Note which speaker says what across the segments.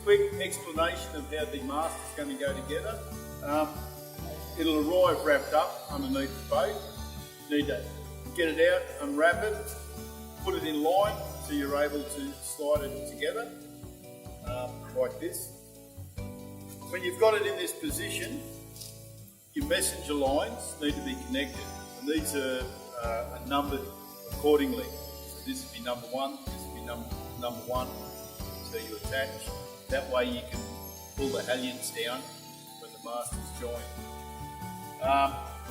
Speaker 1: quick explanation of how the mast is going to go together. It'll arrive wrapped up underneath the boat. You need to get it out, unwrap it, put it in line so you're able to slide it together like this. When you've got it in this position, your messenger lines need to be connected, and these are numbered accordingly. So this would be number 1, this would be number 1, so you attach. That way you can pull the halyards down when the mast is joined.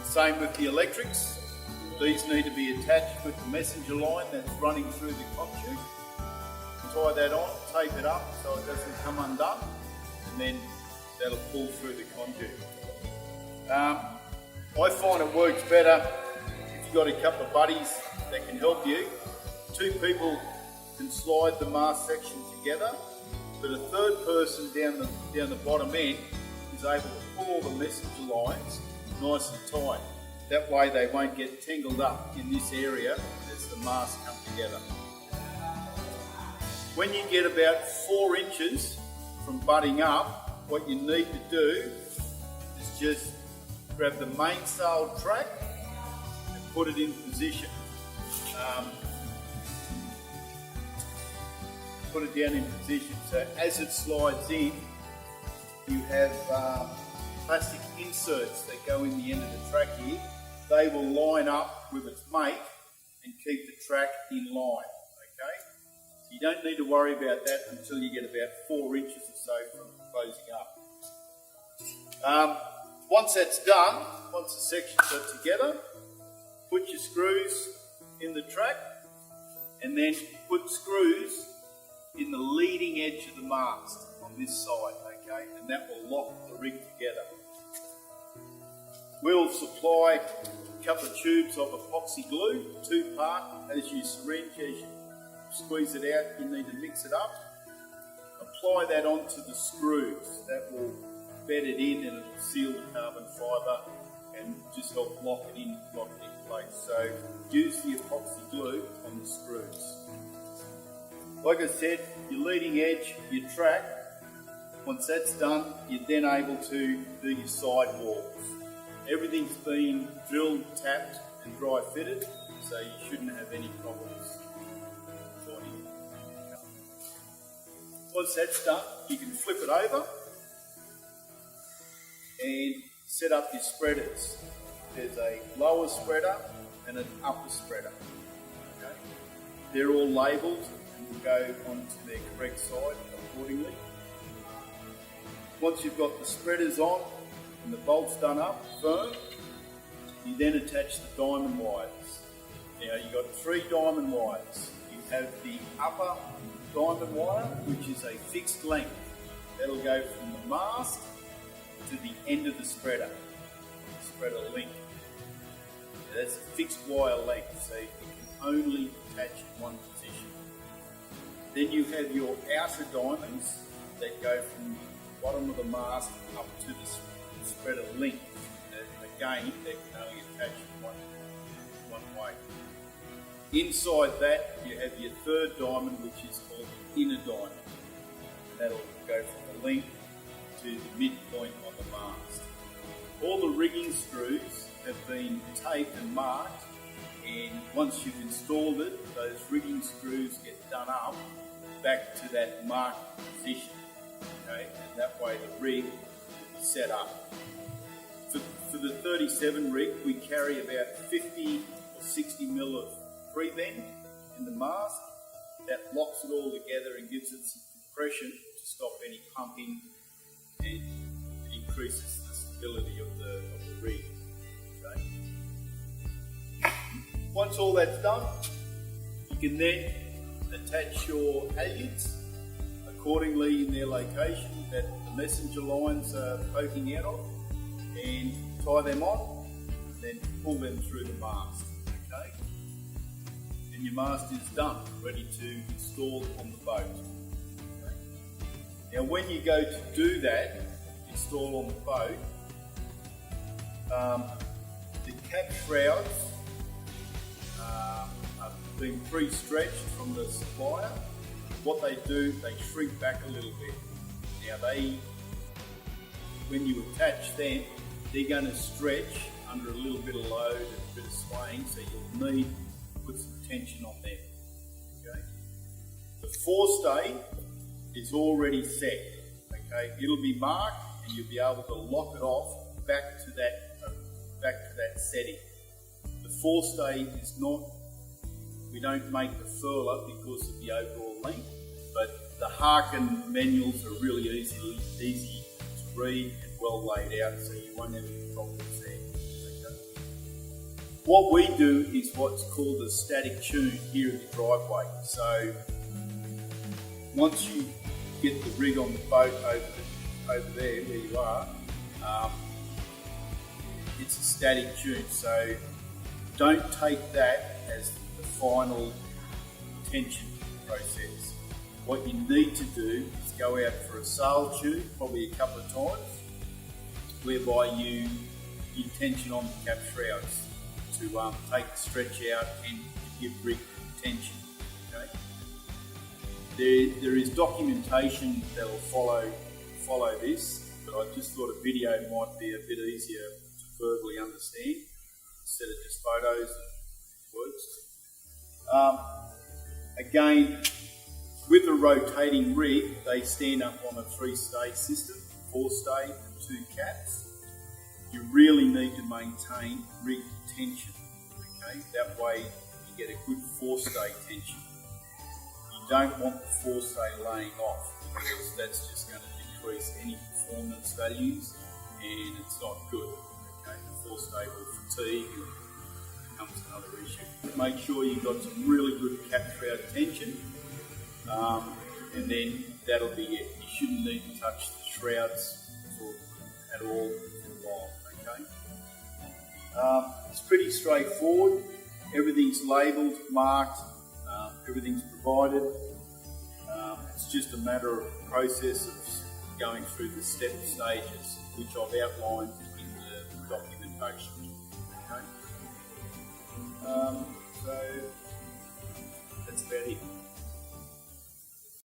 Speaker 1: Same with the electrics. These need to be attached with the messenger line that's running through the conduit. Tie that on, tape it up so it doesn't come undone, and then that'll pull through the conduit. I find it works better if you've got a couple of buddies that can help you. 2 people can slide the mast section together, but a third person down the bottom end is able to pull all the messenger lines nice and tight. That way they won't get tangled up in this area as the mast come together. When you get about 4 inches from butting up, what you need to do is just grab the mainsail track and put it in position. Put it down in position. So as it slides in, you have plastic inserts that go in the end of the track here. They will line up with its mate and keep the track in line. Okay? So you don't need to worry about that until you get about 4 inches or so from closing up. Once that's done, once the sections are together, put your screws in the track and then put screws in the leading edge of the mast on this side, okay? And that will lock the rig together. We'll supply a couple of tubes of epoxy glue, 2-part. As you syringe, as you squeeze it out, you need to mix it up. Apply that onto the screws. That will bed it in and it will seal the carbon fibre and just help lock it in place. So use the epoxy glue on the screws. Like I said, your leading edge, your track, once that's done, you're then able to do your side walls. Everything's been drilled, tapped and dry fitted, so you shouldn't have any problems joining. Once that's done, you can flip it over and set up your spreaders. There's a lower spreader and an upper spreader. Okay? They're all labelled and will go onto their correct side accordingly. Once you've got the spreaders on and the bolts done up firm, you then attach the diamond wires. Now you've got 3 diamond wires. You have the upper diamond wire, which is a fixed length. That'll go from the mast to the end of the spreader link. Now that's a fixed wire length, so you can only attach in one position. Then you have your outer diamonds that go from the bottom of the mast up to the spreader link. And again, they can only attach in one way. Inside that, you have your 3rd diamond, which is called the inner diamond. And that'll go from the link to the midpoint on the mast. All the rigging screws have been taped and marked, and once you've installed it, those rigging screws get done up back to that marked position. Okay, and that way the rig will be set up. For the 37 rig, we carry about 50 or 60 mil of pre-bend in the mast. That locks it all together and gives it some compression to stop any pumping, and it increases the stability of the rig. Okay. Once all that's done, you can then attach your halyards accordingly in their location that the messenger lines are poking out of, and tie them on, and then pull them through the mast. Okay? And your mast is done, ready to install on the boat. Okay? Now when you go to do that, install on the boat, the cap shrouds are being pre-stretched from the supplier. What they do, they shrink back a little bit. Now when you attach them, they're going to stretch under a little bit of load and a bit of swaying, so you'll need to put some tension on them. Okay. The forestay is already set. Okay, it'll be marked, and you'll be able to lock it off back to that setting. The forestay is not. We don't make the furler because of the overall length, but the Harkin manuals are really easy to read and well laid out, so you won't have any problems there. Okay. What we do is what's called a static tune here at the driveway. So once you get the rig on the boat over there where you are, it's a static tune. So don't take that as the final tension process. What you need to do is go out for a sail tune, probably a couple of times, whereby you tension on the cap shrouds to take the stretch out and give rig tension. Okay. There is documentation that will follow this, but I just thought a video might be a bit easier to verbally understand instead of just photos and words. Again, with a rotating rig, they stand up on a 3-stay system, 4-stay and 2 caps. You really need to maintain rig tension. Okay, that way you get a good 4-stay tension. You don't want the forestay laying off, because that's just going to decrease any performance values, and it's not good. Okay, the forestay will fatigue and becomes another issue. Make sure you've got some really good cap shroud tension, and then that'll be it. You shouldn't need to touch the shrouds at all for a while. Okay, it's pretty straightforward. Everything's labelled, marked, everything's provided. It's just a matter of process of going through the step stages, which I've outlined